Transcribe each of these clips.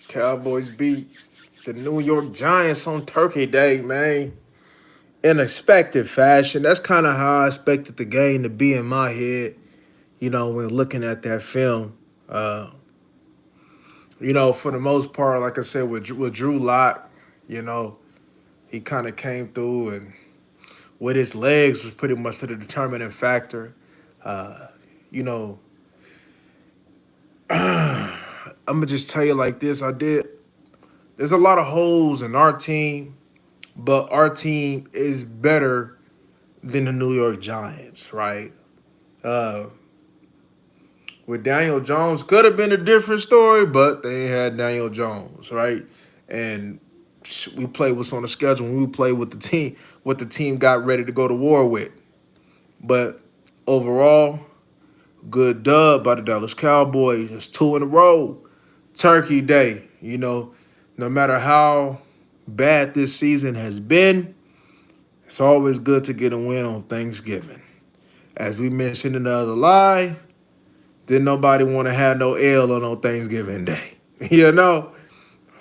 Cowboys beat the New York Giants on Turkey Day, man. In expected fashion. That's kind of how I expected the game to be in my head, when looking at that film. Uh, for the most part, like I said, with Drew Lock, you know, he kind of came through and with his legs was pretty much the determining factor. Uh, you know, I'm gonna just tell you like this. There's a lot of holes in our team, but our team is better than the New York Giants, right? Uh, with Daniel Jones, could have been a different story, but they had Daniel Jones, right? And we played what's on the schedule. We played with what the team got ready to go to war with. But overall, good dub by the Dallas Cowboys. It's two in a row. Turkey Day, no matter how bad this season has been, it's always good to get a win on Thanksgiving. As we mentioned in the other lie, didn't nobody want to have no L on Thanksgiving Day, you know?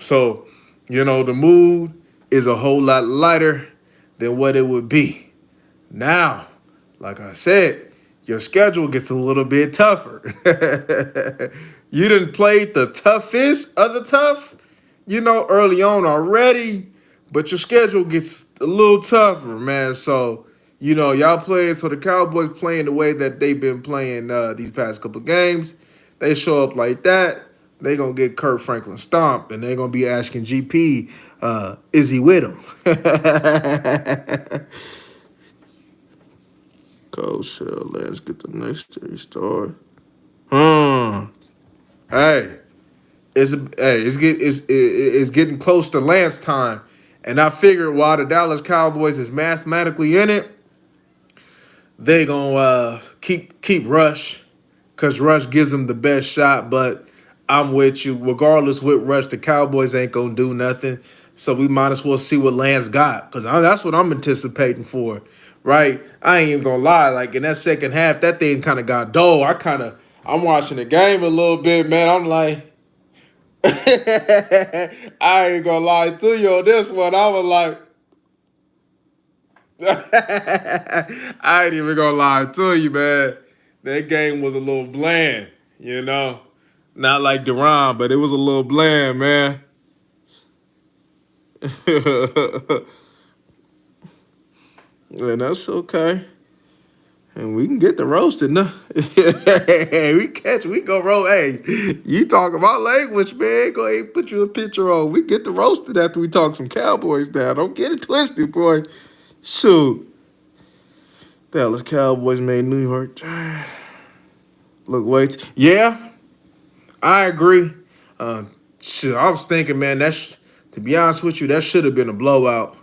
So, the mood is a whole lot lighter than what it would be. Now, like I said, your schedule gets a little bit tougher. You done played the toughest of the tough, early on already, but your schedule gets a little tougher, man. So, y'all playing, so the Cowboys playing the way that they've been playing these past couple games. They show up like that, they going to get Kurt Franklin stomped, and they're going to be asking GP, is he with him? Go, Shell. Let's get the next three star. Hey, it's getting close to Lance time, and I figured while the Dallas Cowboys is mathematically in it, they gonna keep Rush, cause Rush gives them the best shot. But I'm with you, regardless with Rush, the Cowboys ain't gonna do nothing. So we might as well see what Lance got, cause that's what I'm anticipating for, right? I ain't even gonna lie, like in that second half, that thing kind of got dull. I'm watching the game a little bit, man. I'm like. I ain't gonna lie to you on this one. I was like, I ain't even gonna lie to you, man. That game was a little bland, Not like Duran, but it was a little bland, man. And that's okay. And we can get the roasted now. We go roll. Hey, you talk about language, man. Go ahead and put you a picture on. We get the roasted after we talk some Cowboys down. Don't get it twisted, boy. Shoot. Dallas Cowboys made New York. Look, wait. Yeah, I agree. Shit, I was thinking, man, to be honest with you, that should have been a blowout.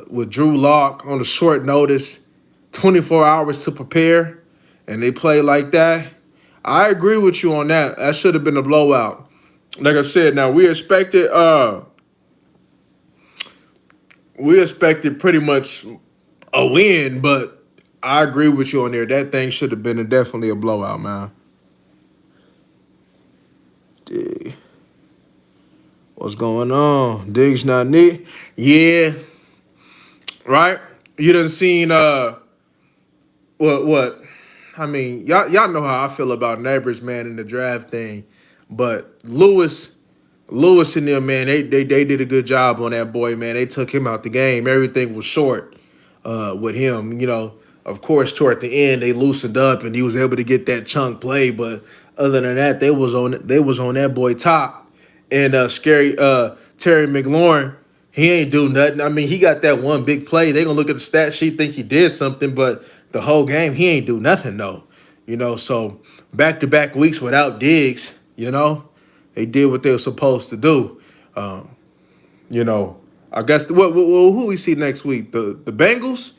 With Drew Lock on the short notice, 24 hours to prepare, and they play like that. I agree with you on that. That should have been a blowout. Like I said, now we expected pretty much a win, but I agree with you on there. That thing should have been definitely a blowout, man. Dig. What's going on? Diggs not neat. Yeah, right. You done seen what? I mean, y'all know how I feel about Neighbors, man, in the draft thing. But Lewis and them, man, they did a good job on that boy, man. They took him out the game. Everything was short with him. Of course, toward the end, they loosened up and he was able to get that chunk play. But other than that, they was on that boy top. And scary Terry McLaurin, he ain't do nothing. I mean, he got that one big play. They gonna look at the stat sheet, think he did something, but the whole game he ain't do nothing though. So back to back weeks without Diggs, they did what they were supposed to do. Um, I guess who we see next week? The Bengals.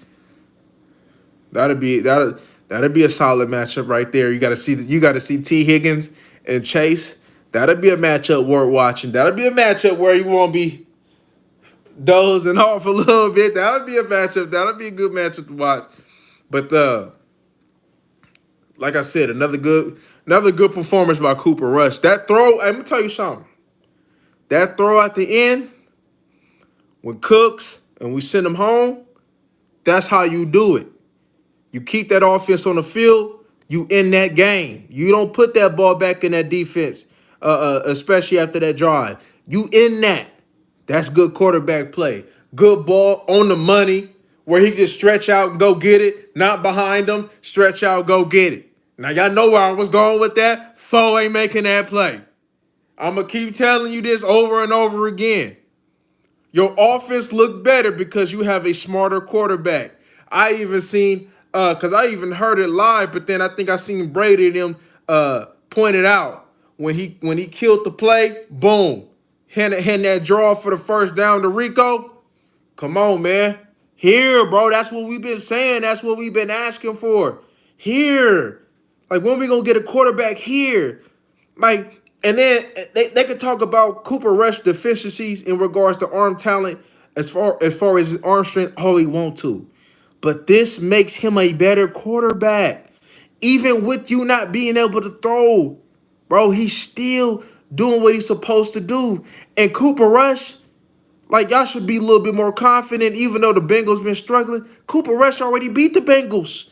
That'd be a solid matchup right there. You got to see T Higgins and Chase. That'd be a matchup worth watching. That'd be a matchup where you won't be dozing off a little bit. That'd be a matchup. That'd be a good matchup to watch. But like I said, another good performance by Cooper Rush. That throw, let me tell you something. That throw at the end, when Cooks and we send him home, that's how you do it. You keep that offense on the field, you in that game. You don't put that ball back in that defense, especially after that drive. You in that. That's good quarterback play. Good ball on the money where he can stretch out and go get it. Not behind him. Stretch out, go get it. Now, y'all know where I was going with that. Foe ain't making that play. I'm going to keep telling you this over and over again. Your offense looked better because you have a smarter quarterback. I even seen, because I even heard it live, but then I think I seen Brady and them point it out. When he killed the play, boom. Hand that draw for the first down to Rico. Come on, man. Here, bro. That's what we've been saying. That's what we've been asking for. Here. Like, when we going to get a quarterback here? Like, and then they could talk about Cooper Rush deficiencies in regards to arm talent as far as his arm strength. Oh, he want to. But this makes him a better quarterback. Even with you not being able to throw, bro, he's still doing what he's supposed to do. And Cooper Rush, like, y'all should be a little bit more confident, even though the Bengals been struggling. Cooper Rush already beat the Bengals.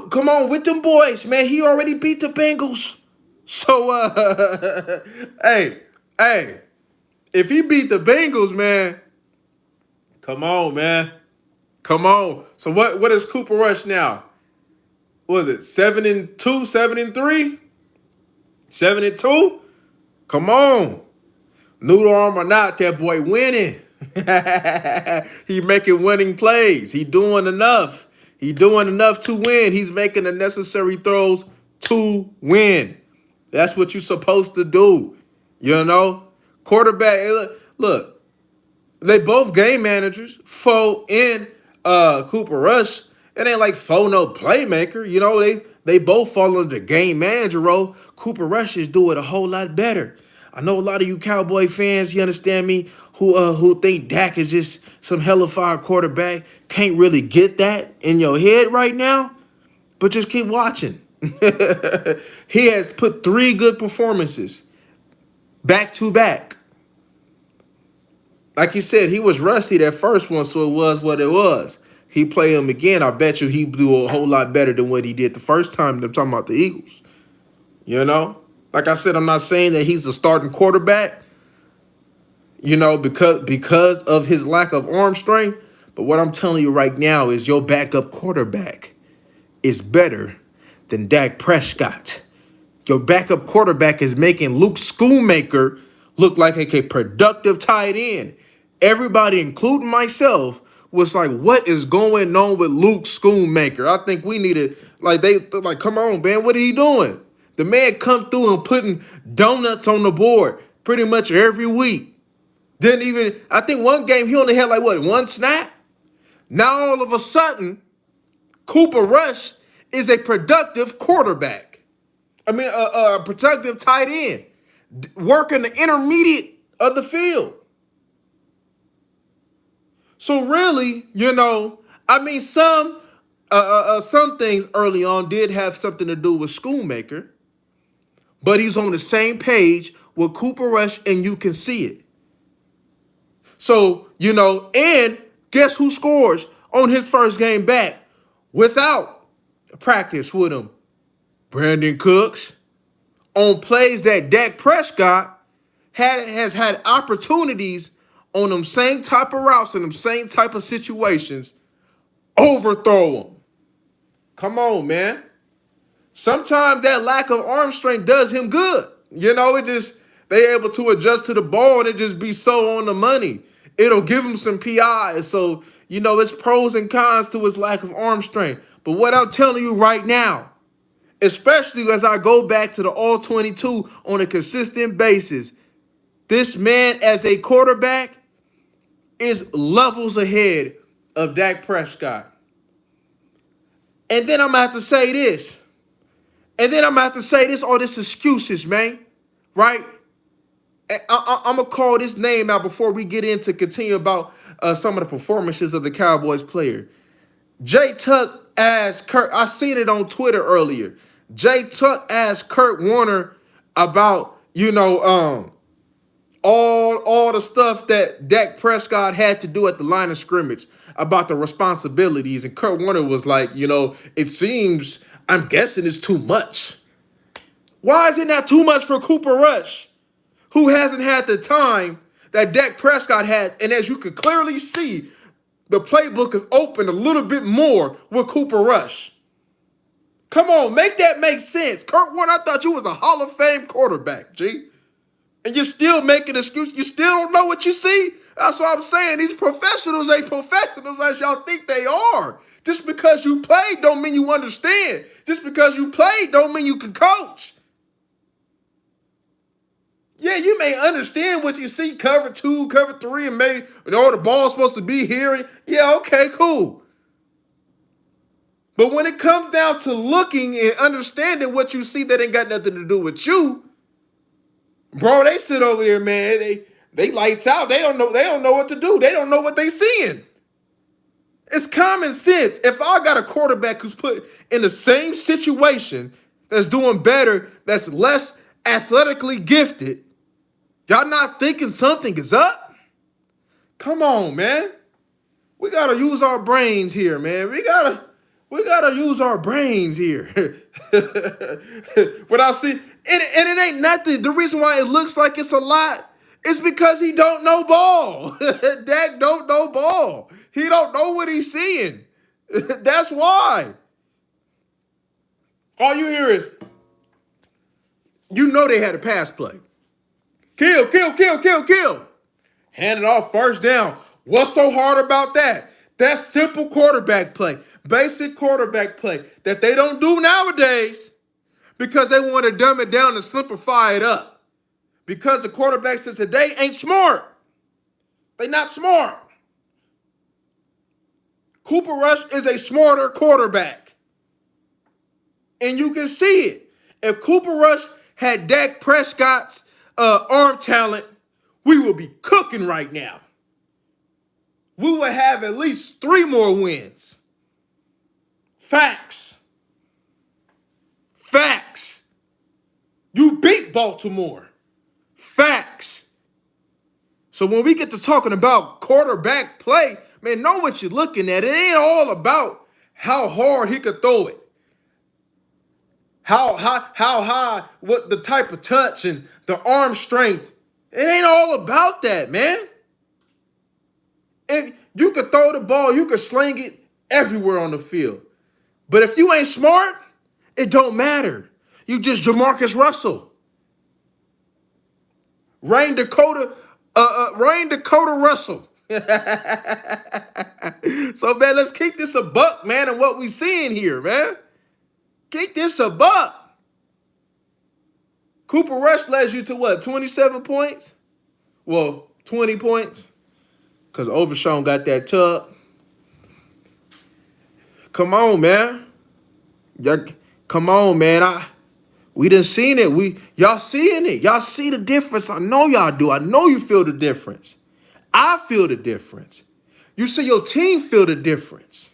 Come on, with them boys, man. He already beat the Bengals. So, hey, if he beat the Bengals, man, come on, man. Come on. So what is Cooper Rush now? What is it? 7-2, 7-3? 7-2? Come on. Noodle arm or not, that boy winning. He making winning plays. He doing enough. He doing enough to win. He's making the necessary throws to win. That's what you're supposed to do. You know? Quarterback, look, they both game managers, Foe and Cooper Rush. It ain't like Foe no playmaker. You know, they both fall under the game manager role. Cooper Rush is doing a whole lot better. I know a lot of you Cowboy fans, you understand me, who think Dak is just some hellified quarterback. Can't really get that in your head right now, but just keep watching. He has put 3 good performances back to back. Like you said, he was rusty that first one, so it was what it was. He play him again, I bet you he do a whole lot better than what he did the first time. I'm talking about the Eagles. You know? Like I said, I'm not saying that he's a starting quarterback, you know, because of his lack of arm strength. But what I'm telling you right now is your backup quarterback is better than Dak Prescott. Your backup quarterback is making Luke Schoonmaker look like a productive tight end. Everybody, including myself, was like, what is going on with Luke Schoonmaker? I think we needed, like, come on, man, what are you doing? The man come through and putting donuts on the board pretty much every week. Didn't even, I think one game he only had like, what, 1 snap? Now all of a sudden, Cooper Rush is a productive quarterback. I mean, a productive tight end, working the intermediate of the field. So really, you know, I mean, some things early on did have something to do with Schoonmaker, but he's on the same page with Cooper Rush, and you can see it. So, you know, and guess who scores on his first game back without practice with him? Brandon Cooks. On plays that Dak Prescott has had opportunities on them same type of routes and them same type of situations, overthrow them. Come on, man. Sometimes that lack of arm strength does him good. You know, they able to adjust to the ball and it just be so on the money. It'll give him some PI. So, you know, it's pros and cons to his lack of arm strength. But what I'm telling you right now, especially as I go back to the All-22 on a consistent basis, this man as a quarterback is levels ahead of Dak Prescott. And then I'm going to have to say this. All this excuses, man. Right? I'm going to call this name out before we get into continue about some of the performances of the Cowboys player. Jay Tuck asked Kurt, I seen it on Twitter earlier. Jay Tuck asked Kurt Warner about, All the stuff that Dak Prescott had to do at the line of scrimmage about the responsibilities, and Kurt Warner was like, it seems, I'm guessing it's too much. Why is it not too much for Cooper Rush, who hasn't had the time that Dak Prescott has? And as you can clearly see, the playbook is open a little bit more with Cooper Rush. Come on, make that make sense. Kurt Warner, I thought you was a Hall of Fame quarterback, G. And you're still making excuses. You still don't know what you see? That's what I'm saying. These professionals ain't professionals as y'all think they are. Just because you played don't mean you understand. Just because you played don't mean you can coach. Yeah, you may understand what you see, cover 2, cover 3, and maybe the ball's supposed to be here. And yeah, okay, cool. But when it comes down to looking and understanding what you see that ain't got nothing to do with you, bro, they sit over there, man. They lights out. They don't know what to do. They don't know what they seeing. It's common sense. If I got a quarterback who's put in the same situation that's doing better, that's less athletically gifted, y'all not thinking something is up? Come on, man. We gotta use our brains here, man. We gotta use our brains here. But I see, and it ain't nothing. The reason why it looks like it's a lot is because he don't know ball. Dak don't know ball. He don't know what he's seeing. That's why. All you hear is, they had a pass play. Kill, kill, kill, kill, kill. Hand it off, first down. What's so hard about that? That's simple quarterback play. Basic quarterback play that they don't do nowadays because they want to dumb it down and simplify it up. Because the quarterbacks of today ain't smart. They not smart. Cooper Rush is a smarter quarterback. And you can see it. If Cooper Rush had Dak Prescott's arm talent, we would be cooking right now. We would have at least 3 more wins. Facts. Facts. You beat Baltimore. Facts. So when we get to talking about quarterback play, man, know what you're looking at. It ain't all about how hard he could throw it. How high, what the type of touch and the arm strength. It ain't all about that, man. If you could throw the ball, you could sling it everywhere on the field. But if you ain't smart, it don't matter. You just Jamarcus Russell. Rain Dakota Russell. So, man, let's kick this a buck, man, and what we seeing here, man. Kick this a buck. Cooper Rush led you to what, 27 points? Well, 20 points. Because Overshown got that tug. Come on, man. Come on, man. We done seen it. Y'all seeing it. Y'all see the difference. I know y'all do. I know you feel the difference. I feel the difference. You see your team feel the difference.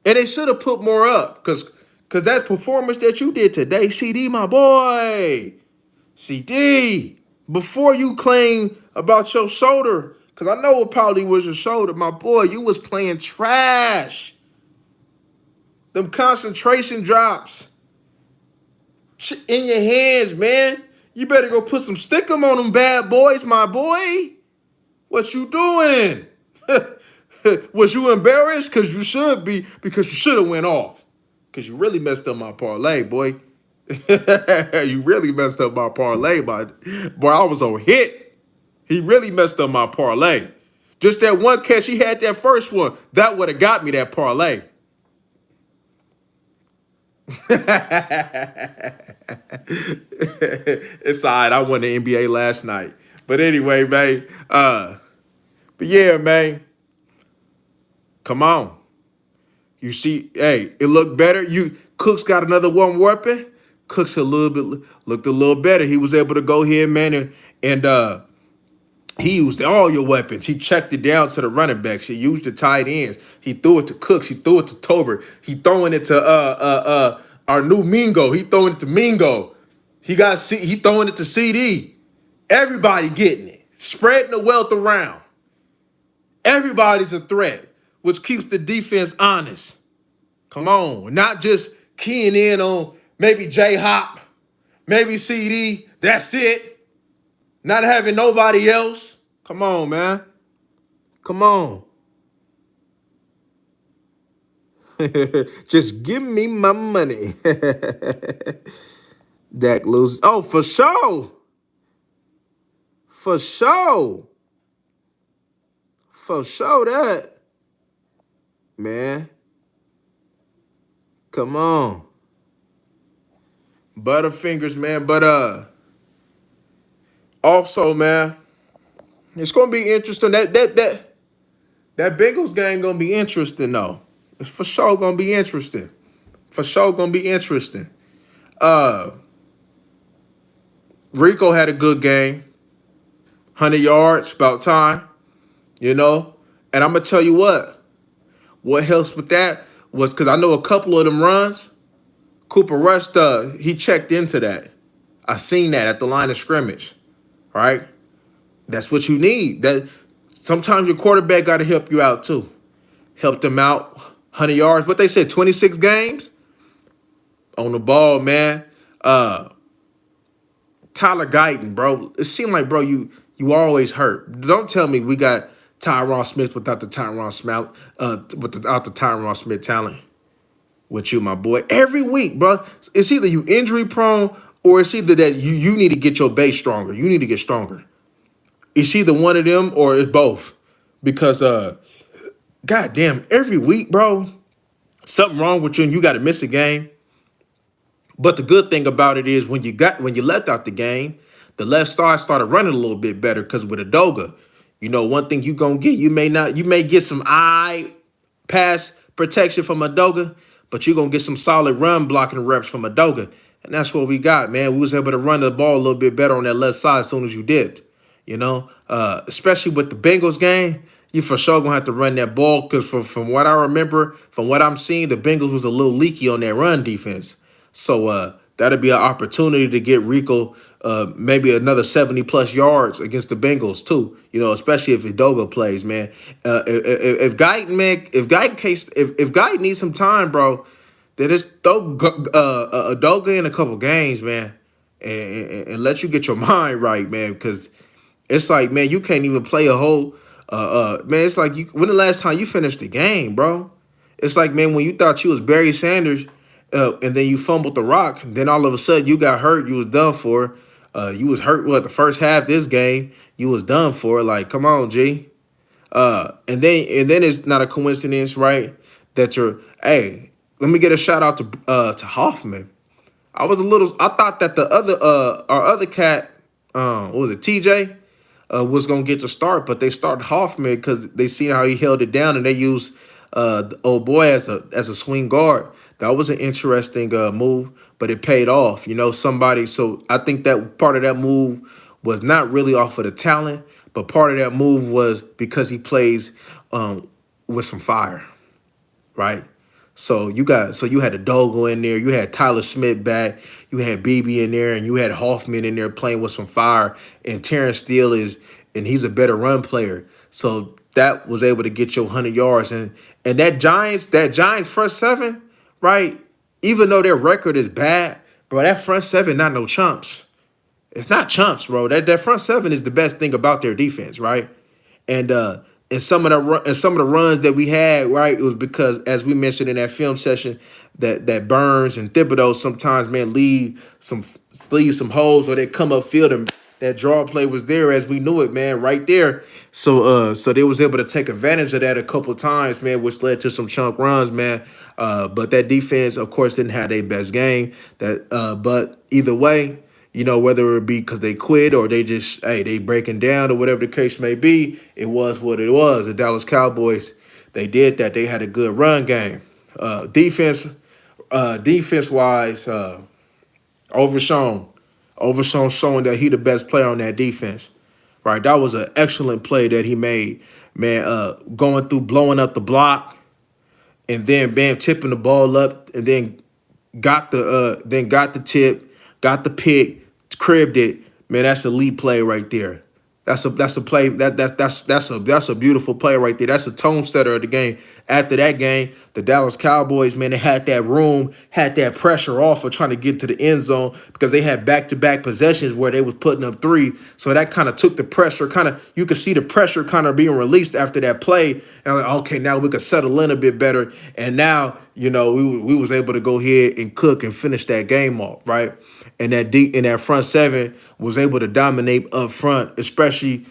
And they should have put more up. Because that performance that you did today, CD, my boy. CD, before you claim about your shoulder, because I know it probably was your shoulder, my boy, you was playing trash. Them concentration drops in your hands, man. You better go put some stickum on them bad boys, my boy. What you doing? Was you embarrassed? Because you should be, because you should have went off. Because you really messed up my parlay, boy. You really messed up my parlay, boy. I was on hit. He really messed up my parlay. Just that one catch, he had that first one. That would have got me that parlay. It's all right. I won the NBA last night. But anyway, man. But yeah, man. Come on. You see, hey, it looked better. Cook's got another one weapon. Cook's looked a little better. He was able to go here, man, and he used all your weapons. He checked it down to the running backs. He used the tight ends. He threw it to Cooks. He threw it to Tober. He throwing it to our new Mingo. He throwing it to Mingo. He throwing it to CD. Everybody getting it, spreading the wealth around. Everybody's a threat, which keeps the defense honest. Come on, not just keying in on maybe J Hop, maybe CD. That's it. Not having nobody else. Come on, man. Come on. Just give me my money. Dak loses. Oh, for sure. For sure. For sure that. Man. Come on. Butterfingers, man. But also, man, it's gonna be interesting. That Bengals game gonna be interesting though. It's for sure gonna be interesting. For sure gonna be interesting. Uh Rico had a good game. 100 yards, about time, you know. And I'm gonna tell you what helps with that was because I know a couple of them runs, Cooper Rush, he checked into that. I seen that at the line of scrimmage, right? That's what you need. That sometimes your quarterback got to help you out too. Helped them out, 100 yards. What they said, 26 games on the ball, man. Uh, Tyler Guyton, bro. It seemed like, bro, you always hurt. Don't tell me we got Tyron Smith without the Tyron Smith, without the Tyron Smith talent with you, my boy. Every week, bro. It's either you injury prone or it's either that you need to get your base stronger. You need to get stronger. It's either one of them or it's both. Because goddamn, every week, bro, something wrong with you and you got to miss a game. But the good thing about it is when you left out the game, the left side started running a little bit better because with Adoga, you know, one thing you gonna get, you may get some eye pass protection from Adoga, but you're gonna get some solid run blocking reps from Adoga. And that's what we got, man. We was able to run the ball a little bit better on that left side as soon as you did. You know, especially with the Bengals game, you for sure gonna have to run that ball because from what I remember, from what I'm seeing, the Bengals was a little leaky on that run defense. So that'll be an opportunity to get Rico maybe another 70 plus yards against the Bengals too. You know, especially if Idoga plays, man. If Guyton, man, if Guyton needs some time, bro, then just throw Idoga in a couple games, man, and let you get your mind right, man, because it's like, man, you can't even play a whole man, it's like when the last time you finished the game, bro? It's like, man, when you thought you was Barry Sanders, and then you fumbled the rock, then all of a sudden you got hurt, you was done for. You was hurt the first half this game, you was done for. Like, come on, G. And then it's not a coincidence, right? That you're hey, let me get a shout out to Hoffman. I thought that the other our other cat, what was it, TJ, was gonna get the start, but they started Hoffman because they seen how he held it down and they used the old boy as a swing guard. That was an interesting move, but it paid off. You know, so I think that part of that move was not really off of the talent, but part of that move was because he plays with some fire, right? So you had a Dogo in there, you had Tyler Smith back, you had BB in there, and you had Hoffman in there playing with some fire. And Terrence Steele he's a better run player. So that was able to get you 100 yards. And that Giants front seven, right? Even though their record is bad, bro, that front seven not no chumps. It's not chumps, bro. That front seven is the best thing about their defense, right? And some of the runs that we had, right, it was because, as we mentioned in that film session, that Burns and Thibodeau sometimes, man, leave some holes, or they come up field and that draw play was there as we knew it, man, right there. So they was able to take advantage of that a couple times, man, which led to some chunk runs, man. But that defense, of course, didn't have their best game. But either way, you know, whether it be because they quit or they just, hey, they breaking down or whatever the case may be, it was what it was. The Dallas Cowboys, they did that. They had a good run game. Defense-wise, Overshown. Overshown showing that he the best player on that defense. Right, that was an excellent play that he made, man. Going through, blowing up the block, and then bam, tipping the ball up, and then got the tip, got the pick, cribbed it, Man, that's a lead play right there. That's a play that's a beautiful play right there. That's a tone setter of the game. After that game, the Dallas Cowboys, man, they had that room, had that pressure off of trying to get to the end zone because they had back-to-back possessions where they was putting up three. So that kind of took the pressure, kind of you could see the pressure kind of being released after that play. And I'm like, okay, now we could settle in a bit better. And now, we was able to go ahead and cook and finish that game off, right? And that front seven was able to dominate up front, especially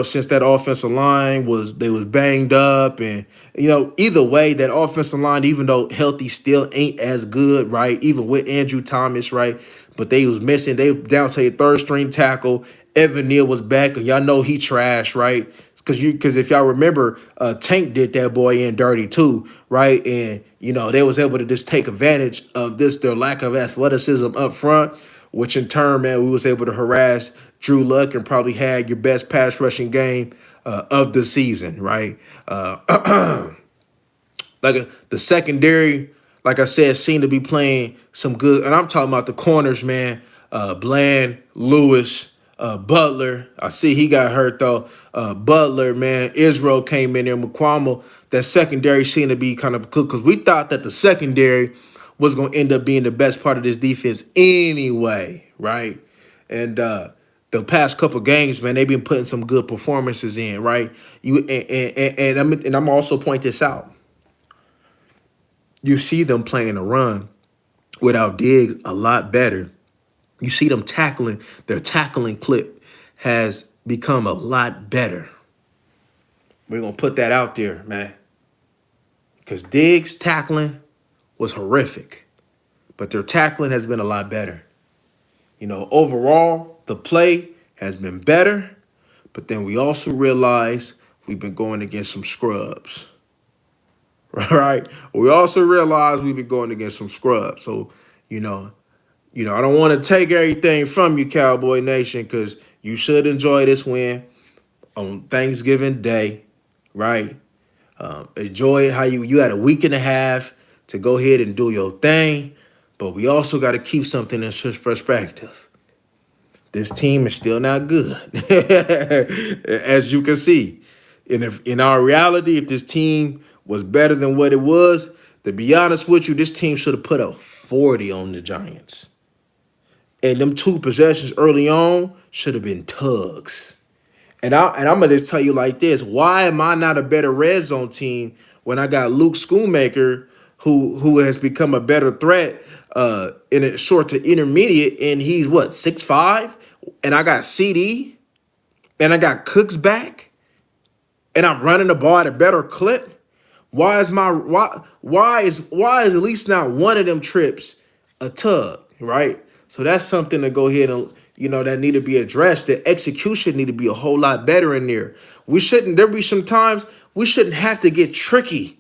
since that offensive line was banged up, and either way that offensive line, even though healthy, still ain't as good, right? Even with Andrew Thomas, right? But they was missing. They down to a third string tackle. Evan Neal was back, and y'all know he trash, right? Because if y'all remember, Tank did that boy in dirty too, right? And they was able to just take advantage of their lack of athleticism up front, which in turn, man, we was able to harass Drew Luck and probably had your best pass rushing game of the season, right? The secondary, like I said, seemed to be playing some good, and I'm talking about the corners, man. Bland, Lewis, Butler. I see he got hurt though. Butler, man. Israel came in there. McQuamel. That secondary seemed to be kind of good because we thought that the secondary was going to end up being the best part of this defense anyway, right? And the past couple games, man, they've been putting some good performances in, right? I'm also point this out. You see them playing a run without Diggs a lot better. You see them tackling. Their tackling clip has become a lot better. We're going to put that out there, man. Because Diggs' tackling was horrific. But their tackling has been a lot better. Overall, the play has been better. But then we also realize we've been going against some scrubs. Right? We also realize we've been going against some scrubs. So, I don't want to take everything from you, Cowboy Nation, because you should enjoy this win on Thanksgiving Day, right? Enjoy it how you had a week and a half to go ahead and do your thing, but we also got to keep something in perspective. This team is still not good, as you can see. And if in our reality, if this team was better than what it was, to be honest with you, this team should have put up 40 on the Giants. And them two possessions early on should have been tugs. And I'm gonna just tell you like this: why am I not a better red zone team when I got Luke Schoonmaker, who has become a better threat in a short to intermediate, and he's what 6'5", and I got CD, and I got Cooks back, and I'm running the ball at a better clip. Why is at least not one of them trips a tug, right? So that's something to go ahead and that need to be addressed. The execution need to be a whole lot better in there. There be some times we shouldn't have to get tricky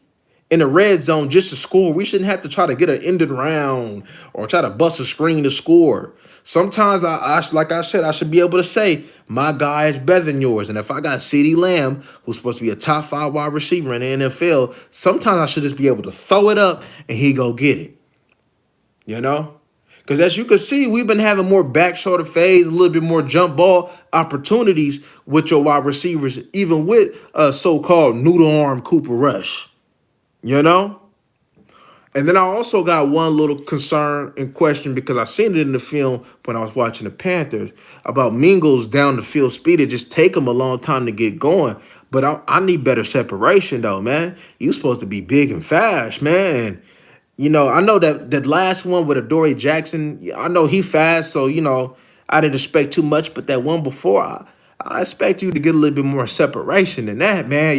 in the red zone just to score. We shouldn't have to try to get an ended round or try to bust a screen to score. Sometimes like I said, I should be able to say my guy is better than yours. And if I got CeeDee Lamb, who's supposed to be a top 5 wide receiver in the NFL, sometimes I should just be able to throw it up and he go get it. Because as you can see, we've been having more back shoulder fades, a little bit more jump ball opportunities with your wide receivers, even with so-called noodle arm Cooper Rush. And then I also got one little concern and question because I seen it in the film when I was watching the Panthers about Mingles down the field speed. It just take him a long time to get going. But I need better separation though, man. You supposed to be big and fast, man. I know that last one with Adoree Jackson, I know he fast, so, I didn't expect too much. But that one before, I expect you to get a little bit more separation than that, man,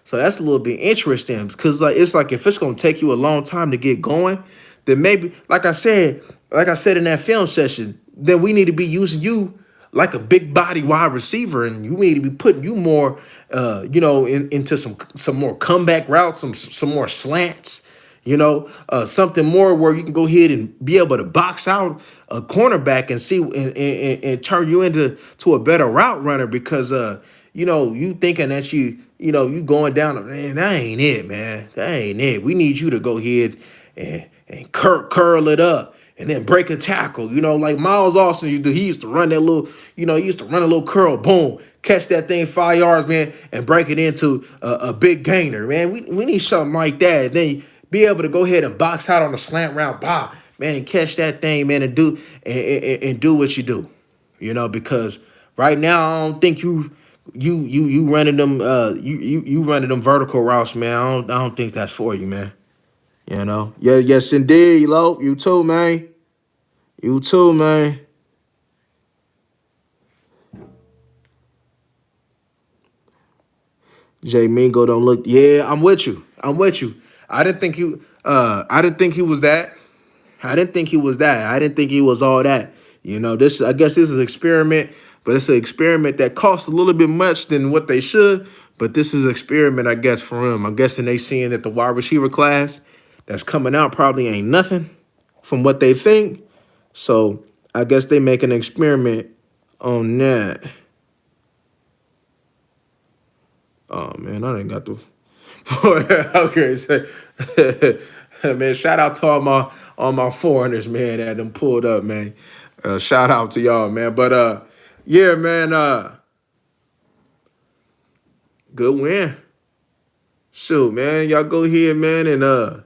So that's a little bit interesting because, it's like if it's going to take you a long time to get going, then maybe, like I said in that film session, then we need to be using you like a big body wide receiver, and you need to be putting you more, into some more comeback routes, some more slants. Something more where you can go ahead and be able to box out a cornerback and see and turn you into a better route runner because you thinking that you going down, man, that ain't it, man. That ain't it. We need you to go ahead and curl it up and then break a tackle. Like Miles Austin, he used to run that little, he used to run a little curl, boom, catch that thing 5 yards, man, and break it into a big gainer, man. We need something like that. And then be able to go ahead and box out on a slant route, bah, man, and catch that thing, man, and do what you do, because right now I don't think you running them you running them vertical routes, man. I don't think that's for you, man. Yeah, yes indeed, Lo. You too, man. You too, man. Jay Mingo don't look. Yeah, I'm with you. I'm with you. I didn't think he was that. I didn't think he was that. I didn't think he was all that. This I guess this is an experiment, but it's an experiment that costs a little bit much than what they should. But this is an experiment, I guess, for him. I'm guessing they seeing that the wide receiver class that's coming out probably ain't nothing from what they think. So I guess they make an experiment on that. Oh man, I didn't got the. Okay, so, man, shout out to all my foreigners, man, that them pulled up, man. Shout out to y'all, man. But yeah, man, good win. Shoot, man, y'all go ahead, man, and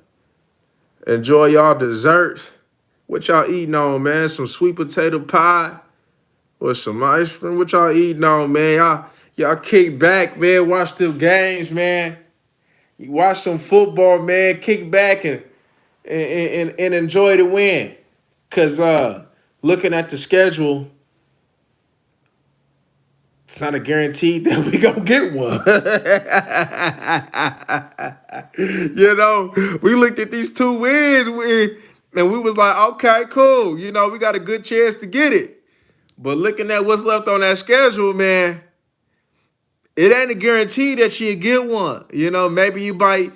enjoy y'all dessert. What y'all eating on, man? Some sweet potato pie or some ice cream? What y'all eating on, man? Y'all kick back, man. Watch the games, man. You watch some football, man. Kick back and enjoy the win. Cause looking at the schedule, it's not a guarantee that we gonna get one. We looked at these 2 wins and we was like, okay, cool. We got a good chance to get it. But looking at what's left on that schedule, man, it ain't a guarantee that you get one. Maybe you might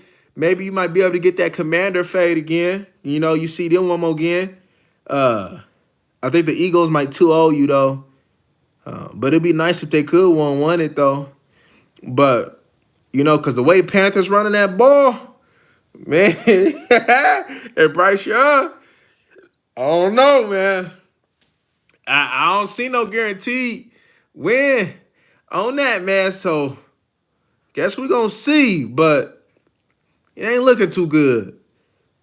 be able to get that commander fade again. You see them one more again. I think the Eagles might 2-0 you though. But it'd be nice if they could won it though. But because the way Panthers running that ball, man, and Bryce Young, I don't know, man. I don't see no guaranteed win on that, man. So guess we gonna see, but it ain't looking too good.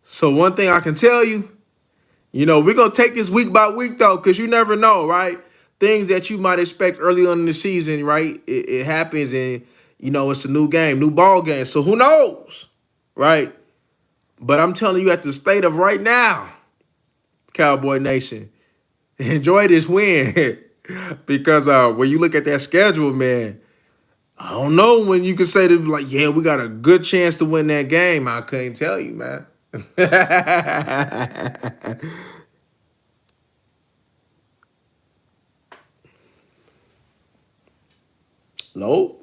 So one thing I can tell you, we're gonna take this week by week though, because you never know, right? Things that you might expect early on in the season, right? It happens, and it's a new game, new ball game. So who knows, right? But I'm telling you, at the state of right now, Cowboy Nation, enjoy this win. Because when you look at that schedule, man, I don't know when you can say to like, yeah, we got a good chance to win that game. I couldn't tell you, man. Low.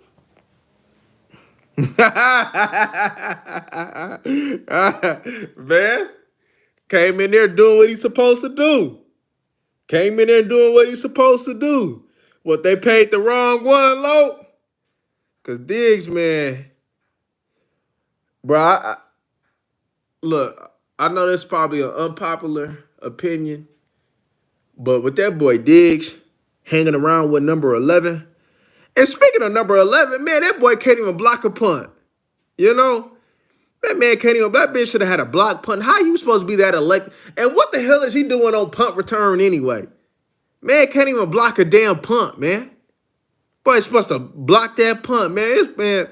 Man, came in there doing what he's supposed to do. Came in there doing what he's supposed to do. What, they paid the wrong one, Low? Because Diggs, man, bro, look, I know that's probably an unpopular opinion, but with that boy Diggs hanging around with number 11, and speaking of number 11, man, that boy can't even block a punt. You know? That man can't even, that bitch should have had a block punt. How you supposed to be that elect? And what the hell is he doing on punt return anyway? Man can't even block a damn punt, man. Boy, supposed to block that punt, man.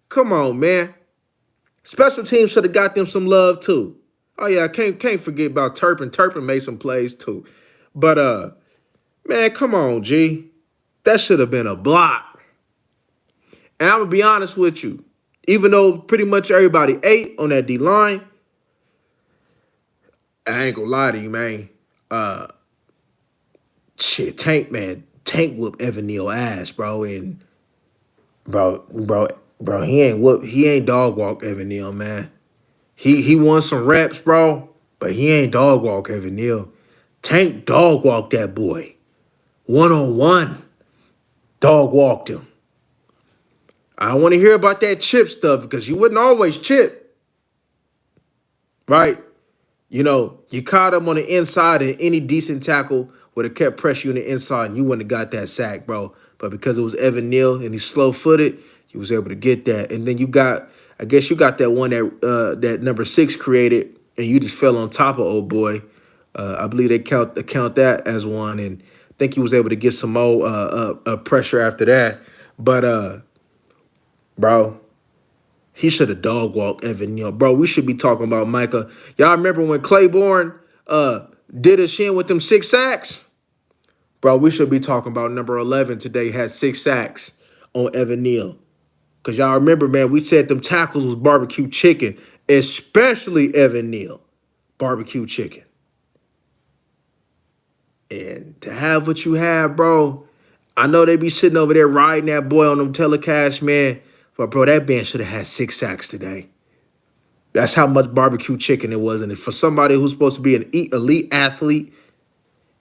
Come on, man. Special teams should have got them some love too. Oh yeah, I can't forget about Turpin. Turpin made some plays too. But man, come on, G. That should have been a block. And I'm gonna be honest with you. Even though pretty much everybody ate on that D line, I ain't gonna lie to you, man. Shit, Tank whooped Evan Neal ass, bro. And bro, he ain't dog walk Evan Neal, man. He won some reps, bro, but he ain't dog walk Evan Neal. Tank dog walked that boy. 1-on-1. Dog walked him. I don't want to hear about that chip stuff because you wouldn't always chip. Right? You caught him on the inside, and any decent tackle would have kept pressure on the inside, and you wouldn't have got that sack, bro. But because it was Evan Neal and he's slow footed, he was able to get that. And then I guess you got that one that number 6 created, and you just fell on top of old boy. I believe they count that as one, and I think he was able to get some more pressure after that. But bro, he should have dog walked Evan Neal. Bro, we should be talking about Micah. Y'all remember when Claiborne did a shin with them 6 sacks? Bro, we should be talking about number 11 today had 6 sacks on Evan Neal. Because y'all remember, man, we said them tackles was barbecue chicken, especially Evan Neal. Barbecue chicken. And to have what you have, bro, I know they be sitting over there riding that boy on them telecast, man. But, bro, that man should have had 6 sacks today. That's how much barbecue chicken it was. And for somebody who's supposed to be an elite athlete,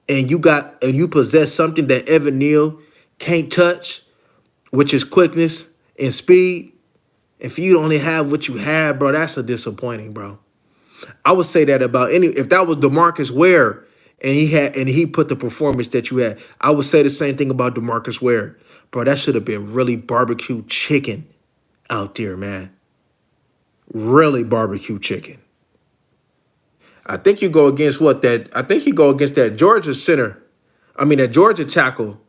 and you possess something that Evan Neal can't touch, which is quickness and speed, if you only have what you have, bro, that's a disappointing, bro. I would say that about if that was DeMarcus Ware and he put the performance that you had, I would say the same thing about DeMarcus Ware. Bro, that should have been really barbecue chicken out there, man. Really barbecue chicken. I think you go against I think you go against that Georgia center. I mean, that Georgia tackle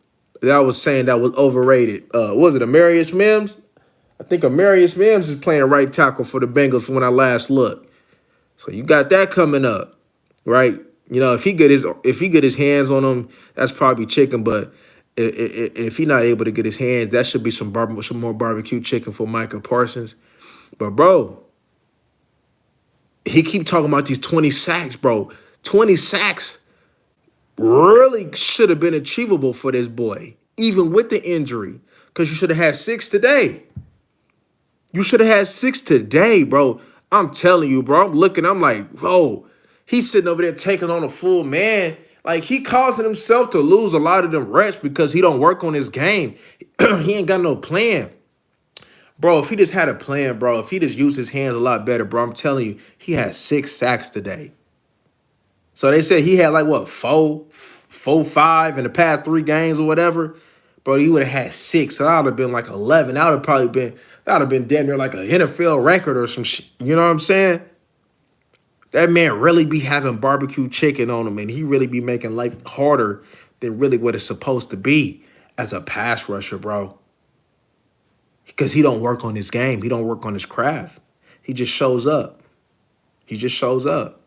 that I was saying that was overrated. Was it Amarius Mims? I think Amarius Mims is playing right tackle for the Bengals when I last looked. So you got that coming up, right? If he get his hands on him, that's probably chicken. But if he's not able to get his hands, that should be some more barbecue chicken for Micah Parsons. But bro, he keep talking about these 20 sacks, bro. 20 sacks really should have been achievable for this boy, even with the injury, because you should have had 6 today. You should have had 6 today, bro. I'm telling you, bro. I'm like, whoa. He's sitting over there taking on a full man. Like, he causing himself to lose a lot of them reps because he don't work on his game. He ain't got no plan. Bro, if he just had a plan, bro, if he just used his hands a lot better, bro, I'm telling you, he had 6 sacks today. So they said he had like, what, 5 in the past 3 games or whatever. Bro, he would have had 6. So that would have been like 11. That would have been damn near like an NFL record or some shit. You know what I'm saying? That man really be having barbecue chicken on him, and he really be making life harder than really what it's supposed to be as a pass rusher, bro. Because he don't work on his game. He don't work on his craft. He just shows up. He just shows up.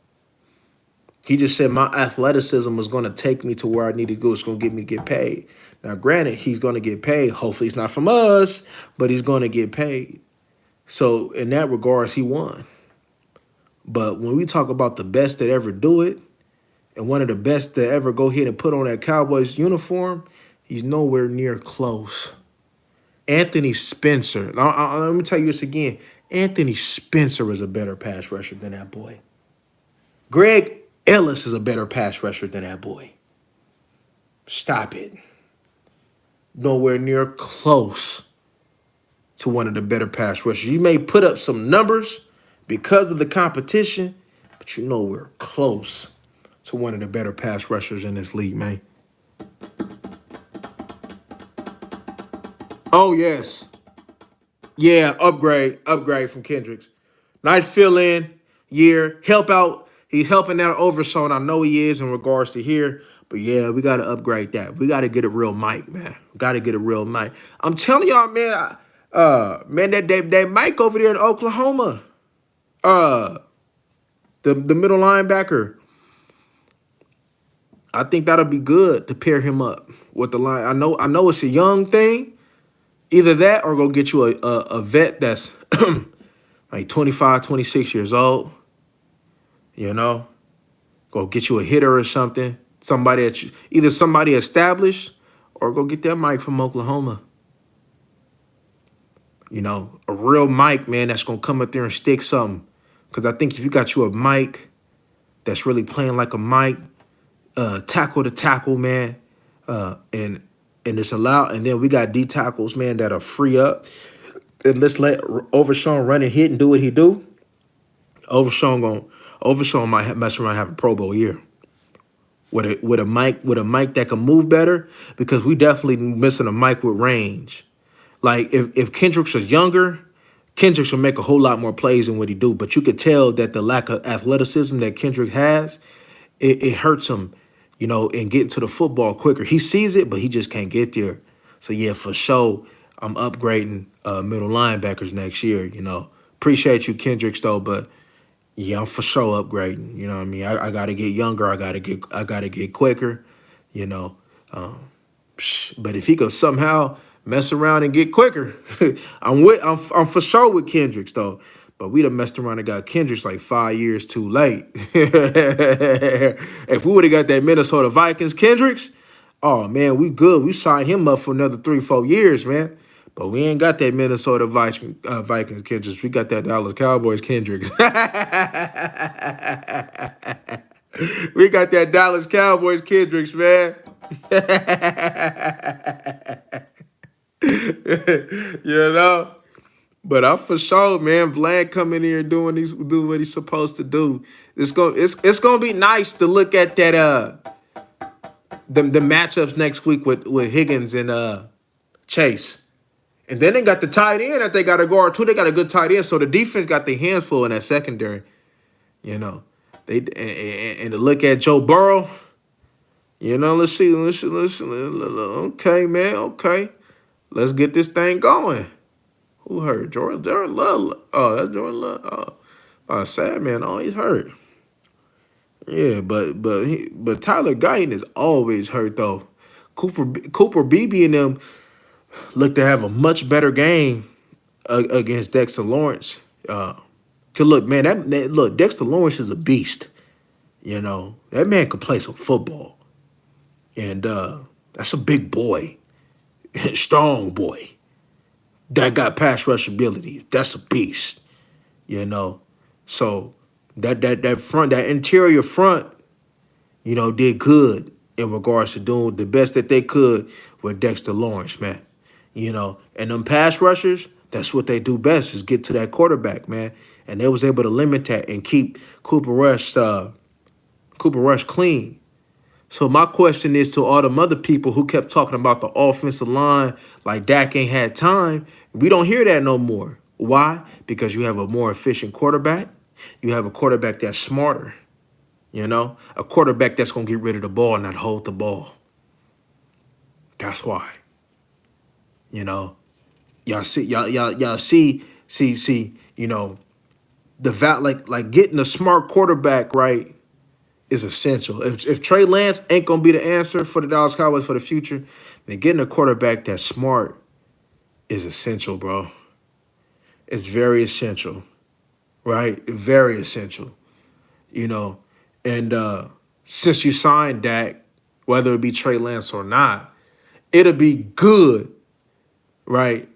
He just said my athleticism was going to take me to where I need to go. It's going to get me to get paid. Now, granted, he's going to get paid. Hopefully, it's not from us, but he's going to get paid. So, in that regards, he won. But when we talk about the best that ever do it, and one of the best to ever go ahead and put on that Cowboys uniform, he's nowhere near close. Anthony Spencer. Let me tell you this again. Anthony Spencer is a better pass rusher than that boy. Greg Ellis is a better pass rusher than that boy. Stop it. Nowhere near close to one of the better pass rushers. You may put up some numbers because of the competition, but you know we're close to one of the better pass rushers in this league, man. Oh, yes. Yeah, upgrade from Kendricks. Nice fill-in year. Help out. He's helping out Overshawn. I know he is in regards to here. But, yeah, we got to upgrade that. We got to get a real mic, man. Got to get a real mic. I'm telling y'all, man, that Mike over there in Oklahoma, the middle linebacker, I think that'll be good to pair him up with the line. I know it's a young thing. Either that or go get you a vet that's like 25, 26 years old. You know? Go get you a hitter or something. Either somebody established or go get that Mike from Oklahoma. You know, a real Mike, man, that's going to come up there and stick something. Because I think if you got you a Mike that's really playing like a Mike, tackle to tackle, man, and it's allowed. And then we got D tackles, man, that'll free up. And let's let Overshawn run and hit and do what he do. Overshawn Overshawn might mess around and have a Pro Bowl year with a Mike that can move better because we definitely missing a Mike with range. Like if Kendricks was younger, Kendricks would make a whole lot more plays than what he do. But you could tell that the lack of athleticism that Kendrick has, it hurts him, in getting to the football quicker. He sees it, but he just can't get there. So yeah, for sure, I'm upgrading middle linebackers next year. Appreciate you, Kendricks, though, but yeah, I'm for sure upgrading. You know what I mean? I gotta get younger. I gotta get quicker. You know, but if he could somehow mess around and get quicker, I'm for sure with Kendricks though. But we done messed around and got Kendricks like 5 years too late. If we would have got that Minnesota Vikings Kendricks, oh man, we good. We signed him up for another 3, 4 years, man. But we ain't got that Minnesota Vikings Kendricks. We got that Dallas Cowboys Kendricks. We got that Dallas Cowboys Kendricks, man. you know. But I for sure, man, Vlad coming here do what he's supposed to do. It's gonna be nice to look at that the matchups next week with Higgins and Chase. And then they got the tight end that they got to guard too. They got a good tight end, so the defense got their hands full in that secondary. You know, and to look at Joe Burrow. Let's see. Okay, man. Okay, let's get this thing going. Who hurt? Jordan Love. Oh, that's Jordan Love. Oh, sad man. Oh, he's hurt. Yeah, but Tyler Guyton is always hurt though. Cooper Beebe and them look to have a much better game against Dexter Lawrence. Cause look, man, look, Dexter Lawrence is a beast. That man can play some football, and that's a big boy, strong boy that got pass rush ability. That's a beast. So that interior front, did good in regards to doing the best that they could with Dexter Lawrence, man. And them pass rushers, that's what they do best is get to that quarterback, man. And they was able to limit that and keep Cooper Rush clean. So my question is to all them other people who kept talking about the offensive line like Dak ain't had time. We don't hear that no more. Why? Because you have a more efficient quarterback. You have a quarterback that's smarter. A quarterback that's gonna get rid of the ball and not hold the ball. That's why. Y'all see. Like getting a smart quarterback right is essential. If Trey Lance ain't gonna be the answer for the Dallas Cowboys for the future, then getting a quarterback that's smart is essential, bro. It's very essential, right? Very essential. And since you signed Dak, whether it be Trey Lance or not, it'll be good, right?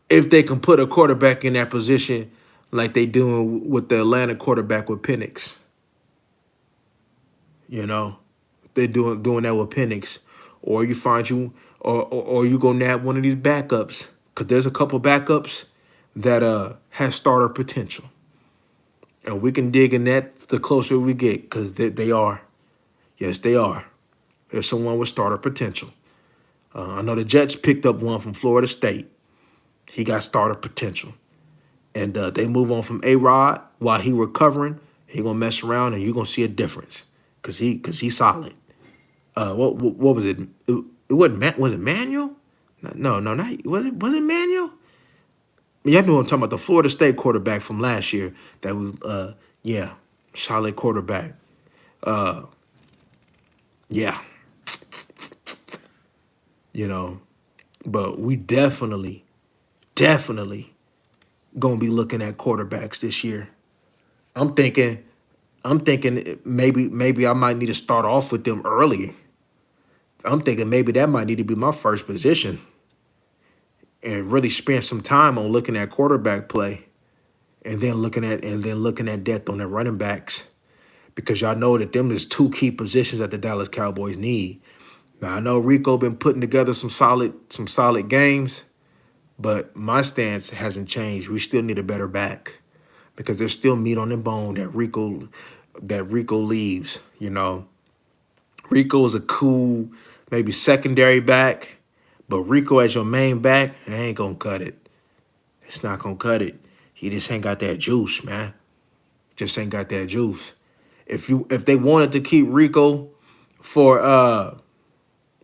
If they can put a quarterback in that position like they doing with the Atlanta quarterback with Penix. They're doing that with Penix. Or you find or you go nab one of these backups. Because there's a couple backups that has starter potential. And we can dig in that the closer we get, because they are. Yes, they are. There's someone with starter potential. I know the Jets picked up one from Florida State. He got starter potential. And they move on from A-Rod while he recovering. He going to mess around and you're going to see a difference because he's solid. What was it? It wasn't, was it Manuel? No, not, was it Manuel? Yeah, I know I'm talking about the Florida State quarterback from last year. That was, solid quarterback. Yeah. But we definitely gonna be looking at quarterbacks this year. I'm thinking maybe I might need to start off with them early. I'm thinking maybe that might need to be my first position and really spend some time on looking at quarterback play and then looking at depth on their running backs. Because y'all know that them is two key positions that the Dallas Cowboys need. Now I know Rico been putting together some solid games, but my stance hasn't changed. We still need a better back. because there's still meat on the bone that Rico leaves. Rico is a cool, maybe secondary back, but Rico as your main back, it ain't gonna cut it. It's not gonna cut it. He just ain't got that juice, man. Just ain't got that juice. If they wanted to keep Rico for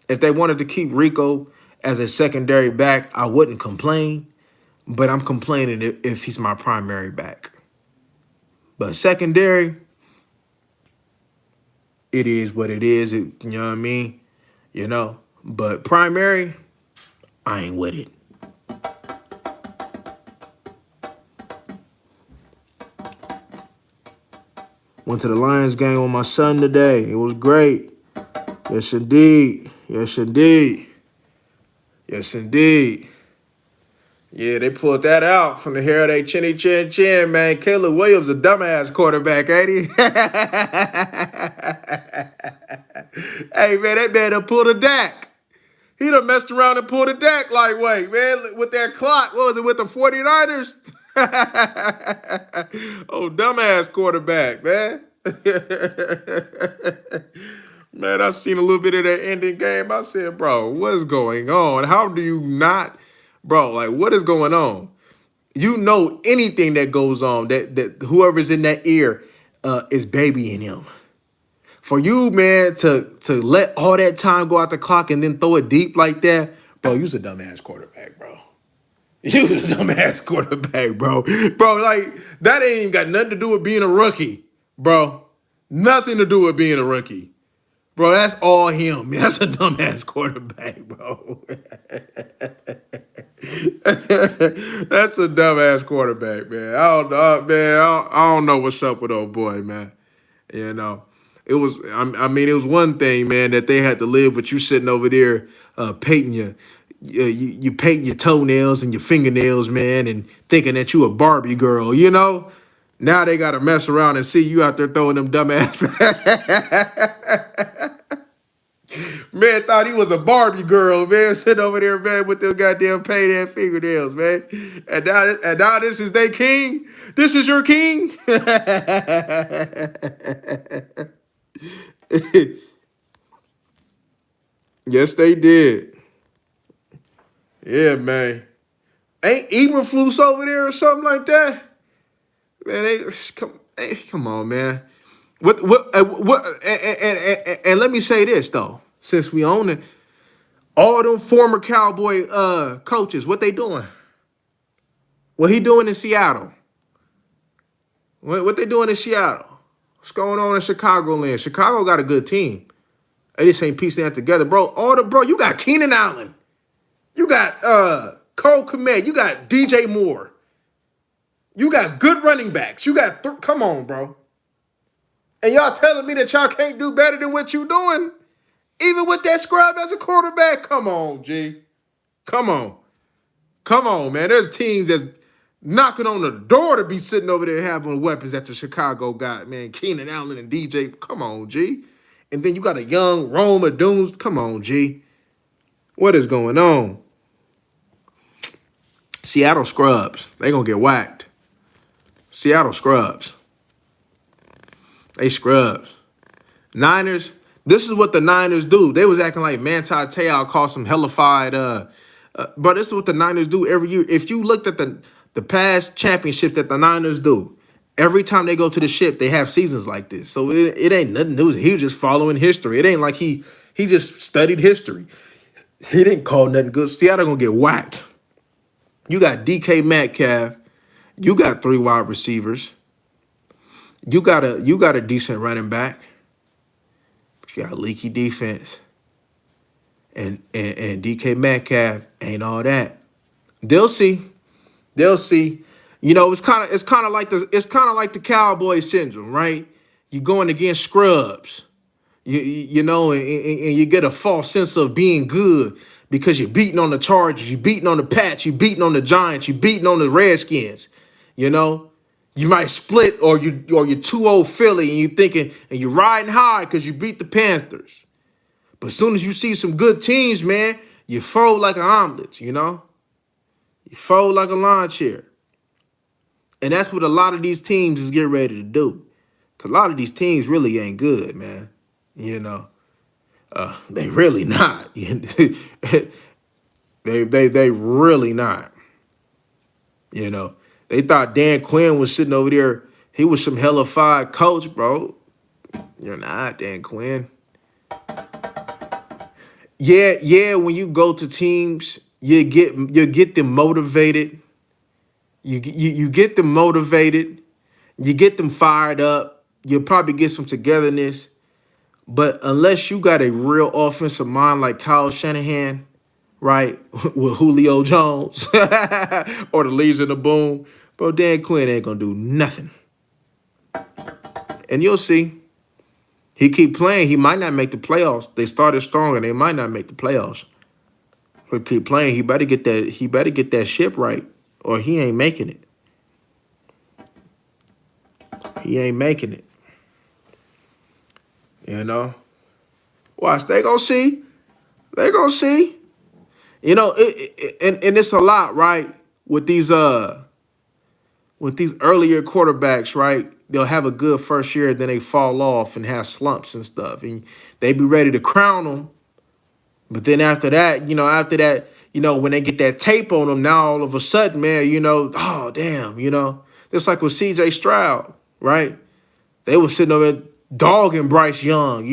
if they wanted to keep Rico as a secondary back, I wouldn't complain. But I'm complaining if he's my primary back. But secondary, it is what it is. You know what I mean? But primary, I ain't with it. Went to the Lions game with my son today. It was great. Yes, indeed. Yes, indeed. Yes, indeed. Yeah, they pulled that out from the hair of their chinny chin chin, man. Caleb Williams, a dumbass quarterback, ain't he? Hey, man, that man done pulled a Dak. He done messed around and pulled a Dak lightweight, man, with that clock. What was it, with the 49ers? Oh, dumbass quarterback, man. Man, I seen a little bit of that ending game. I said, bro, what's going on? How do you not, bro, like, what is going on? You know anything that goes on, that whoever's in that ear is babying him. For you, man, to let all that time go out the clock and then throw it deep like that, bro, you's a dumbass quarterback, bro. You a dumbass quarterback, bro. Bro, like, that ain't even got nothing to do with being a rookie, bro. Nothing to do with being a rookie. Bro, that's all him. That's a dumbass quarterback, bro. That's a dumbass quarterback, man. I don't know, man. I don't know what's up with old boy, man. You know, it was. I mean, it was one thing, man, that they had to live with you sitting over there, painting you painting your toenails and your fingernails, man, and thinking that you a Barbie girl. Now they got to mess around and see you out there throwing them dumbass. Man thought he was a Barbie girl, man, sitting over there, man, with them goddamn painted ass fingernails, man. And now this is their king. This is your king. Yes, they did. Yeah, man. Ain't Eberflus over there or something like that? Man, come on, man. And let me say this though, since we own it, all them former Cowboy coaches, what they doing? What he doing in Seattle? What they doing in Seattle? What's going on in Chicagoland? Chicago got a good team. They just ain't piecing that together, bro. You got Keenan Allen. You got Cole Kmet. You got DJ Moore. You got good running backs. You got come on, bro. And y'all telling me that y'all can't do better than what you doing? Even with that scrub as a quarterback? Come on, G. Come on. Come on, man. There's teams that's knocking on the door to be sitting over there having weapons that the Chicago got, man. Keenan Allen and DJ. Come on, G. And then you got a young Rome Dooms. Come on, G. What is going on? Seattle scrubs. They gonna get whacked. Seattle scrubs. They scrubs. Niners, this is what the Niners do. They was acting like Manti Te'o called some hellified, but this is what the Niners do every year. If you looked at the past championships that the Niners do, every time they go to the ship, they have seasons like this. So it ain't nothing new. He was just following history. It ain't like he just studied history. He didn't call nothing good. Seattle gonna get whacked. You got DK Metcalf. You got 3 wide receivers. You got a decent running back. But you got a leaky defense. And DK Metcalf ain't all that. They'll see. They'll see. It's kind of like the Cowboys syndrome, right? You going against scrubs. And you get a false sense of being good because you're beating on the Chargers, you're beating on the Pats, you're beating on the Giants, you're beating on the Redskins. You might split or you're 2-0 Philly and you're riding high because you beat the Panthers. But as soon as you see some good teams, man, you fold like an omelet, You fold like a lawn chair. And that's what a lot of these teams is getting ready to do. Cause a lot of these teams really ain't good, man. You know, they really not. they really not. You know, they thought Dan Quinn was sitting over there. He was some hellified coach, bro. You're not Dan Quinn. Yeah, yeah. When you go to teams, you get them motivated. You get them motivated. You get them fired up. You'll probably get some togetherness. But unless you got a real offensive mind like Kyle Shanahan, right, with Julio Jones or the Legion of Boom, bro, Dan Quinn ain't gonna do nothing. And you'll see. He keep playing. He might not make the playoffs. They started strong and they might not make the playoffs. He keep playing. He better get that. He better get that ship right, or he ain't making it. He ain't making it. You know. Watch. They gonna see. They gonna see. You know. And it's a lot, right? With these earlier quarterbacks, right? They'll have a good first year, then they fall off and have slumps and stuff, and they be ready to crown them. But then after that, when they get that tape on them, now all of a sudden, man, oh damn, just like with C.J. Stroud, right? They were sitting over dogging Bryce Young,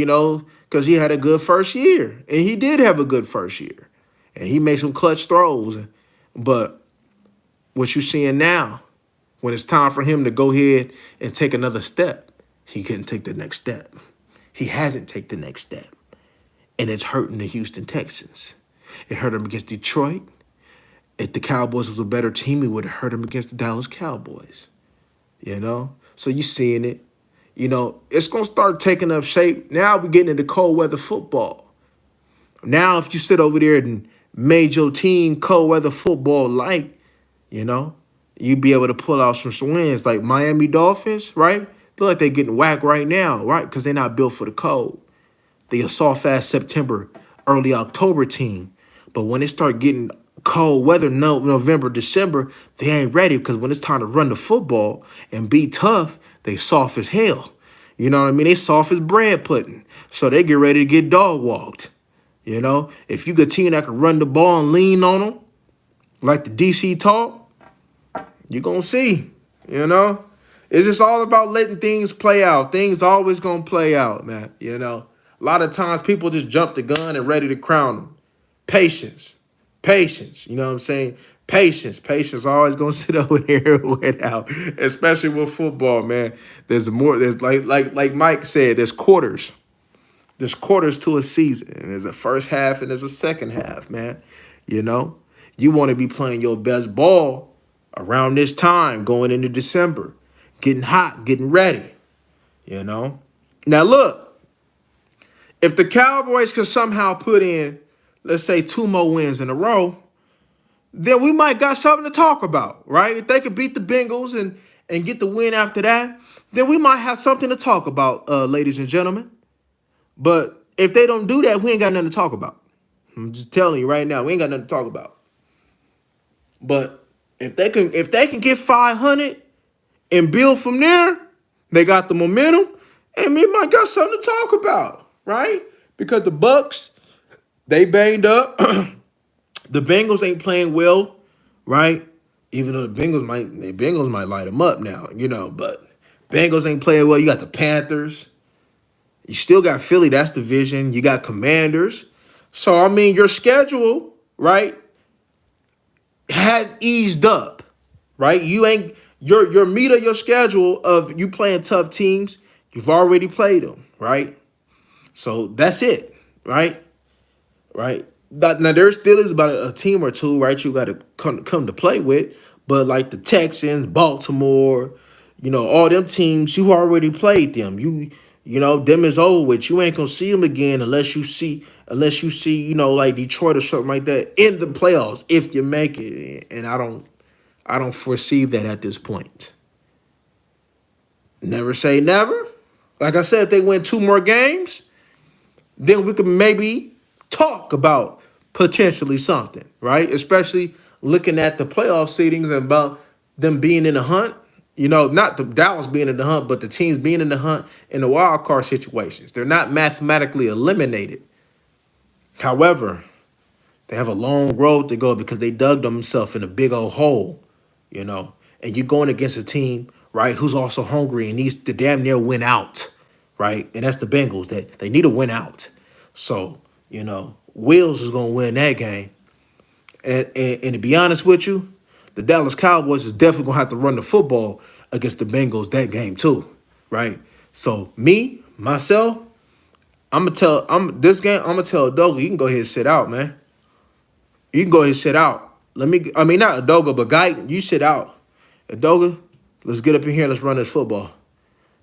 because he had a good first year, and he did have a good first year, and he made some clutch throws. But what you seeing now, when it's time for him to go ahead and take another step, he couldn't take the next step. He hasn't taken the next step. And it's hurting the Houston Texans. It hurt him against Detroit. If the Cowboys was a better team, it would have hurt him against the Dallas Cowboys. So you seeing it. It's going to start taking up shape. Now we're getting into cold weather football. Now if you sit over there and made your team cold weather football you'd be able to pull out some wins like Miami Dolphins, right? Feel like they're getting whacked right now, right? Because they're not built for the cold. They a soft-ass September, early October team. But when it start getting cold weather, November, December, they ain't ready because when it's time to run the football and be tough, they soft as hell. You know what I mean? They soft as bread pudding. So they get ready to get dog walked. If you get a team that can run the ball and lean on them, like the DC talk, you're going to see, It's just all about letting things play out. Things always going to play out, man, A lot of times people just jump the gun and ready to crown them. Patience. Patience. You know what I'm saying? Patience. Patience always going to sit over here without, especially with football, man. There's like Mike said, there's quarters. There's quarters to a season. And there's a first half and there's a second half, man. You want to be playing your best ball around this time, going into December, getting hot, getting ready, Now, look, if the Cowboys can somehow put in, let's say, 2 more wins in a row, then we might got something to talk about, right? If they could beat the Bengals and get the win after that, then we might have something to talk about, ladies and gentlemen. But if they don't do that, we ain't got nothing to talk about. I'm just telling you right now, we ain't got nothing to talk about. But if they can get 500 and build from there, they got the momentum, and we might got something to talk about, right? Because the Bucks, they banged up. The Bengals ain't playing well, right? Even though the Bengals might light them up now, but Bengals ain't playing well. You got the Panthers. You still got Philly, that's division. You got Commanders. So, I mean, your schedule, right, has eased up, right? You ain't your meat of your schedule of you playing tough teams. You've already played them, right? So that's it, right? Right. Now there still is about a team or two, right? You got to come to play with, but like the Texans, Baltimore, all them teams you already played them. Them is over with. You ain't gonna see them again unless you see, like Detroit or something like that in the playoffs if you make it. And I don't foresee that at this point. Never say never. Like I said, if they win 2 more games, then we could maybe talk about potentially something, right? Especially looking at the playoff seedings and about them being in the hunt. You know, not the Dallas being in the hunt, but the teams being in the hunt in the wild card situations. They're not mathematically eliminated. However, they have a long road to go because they dug themselves in a big old hole, you know. And you're going against a team, right, who's also hungry and needs to damn near win out, right? And that's the Bengals. That they need to win out. So, you know, Wills is gonna win that game. And to be honest with you, the Dallas Cowboys is definitely gonna have to run the football against the Bengals that game too, right? So me, myself, I'm this game, I'm gonna tell Doga, you can go ahead and sit out, man. You can go ahead and sit out. I mean, not Adoga, but Guyton, you sit out. Adoga, let's get up in here. Let's run this football,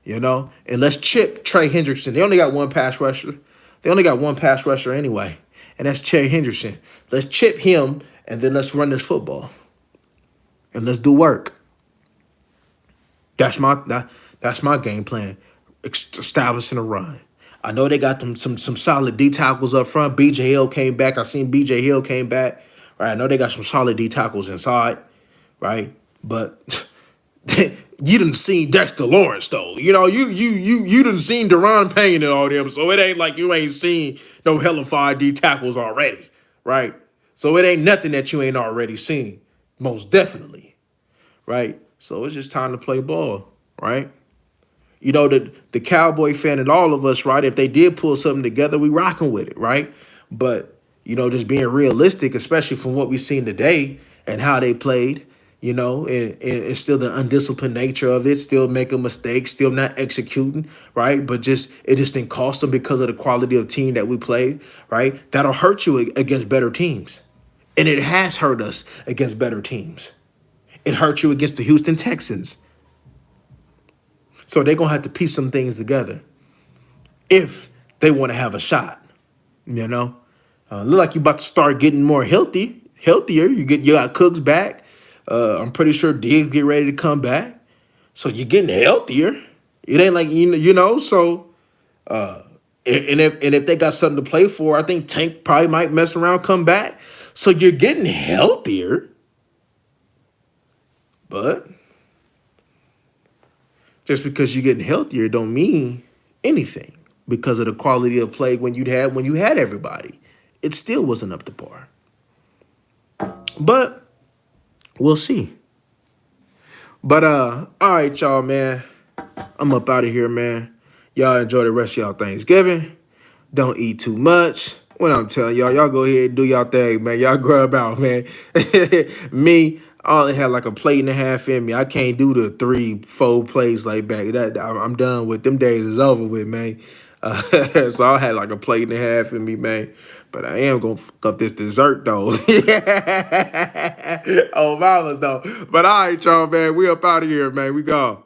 you know? And let's chip Trey Hendrickson. They only got one pass rusher. They only got one pass rusher anyway, and that's Trey Hendrickson. Let's chip him, and then let's run this football. And let's do work. That's my game plan. Establishing a run. I know they got them some solid D tackles up front. BJ Hill came back. I seen BJ Hill came back. Right. I know they got some solid D tackles inside. Right. But you done seen Dexter Lawrence though. You know, you done seen Deron Payne and all them. So it ain't like you ain't seen no hellified D tackles already. Right. So it ain't nothing that you ain't already seen. Most definitely. Right. So it's just time to play ball. Right. You know, the Cowboy fan and all of us, right? If they did pull something together, we rocking with it, right? But, you know, just being realistic, especially from what we've seen today and how they played, you know, and still the undisciplined nature of it, still making mistakes, still not executing, right? But it just didn't cost them because of the quality of team that we played, right? That'll hurt you against better teams. And it has hurt us against better teams. It hurt you against the Houston Texans. So they're going to have to piece some things together if they want to have a shot, you know. Look like you about to start getting more healthier. You got Cooks back. I'm pretty sure Diggs get ready to come back. So you're getting healthier. It ain't like, you know, so and if they got something to play for, I think Tank probably might mess around, come back. So you're getting healthier. But just because you're getting healthier don't mean anything because of the quality of play when you had everybody. It still wasn't up to par. But we'll see. But all right, y'all, man. I'm up out of here, man. Y'all enjoy the rest of y'all Thanksgiving. Don't eat too much. What I'm telling y'all go ahead and do y'all thing, man. Y'all grub out, man. Me, I only had like a plate and a half in me. I can't do the 3-4 plates like back. I'm done with them days. Is over with, man. So I had like a plate and a half in me, man. But I am gonna fuck up this dessert though. Oh, mamas though. But all right, y'all, man. We up out of here, man. We gone.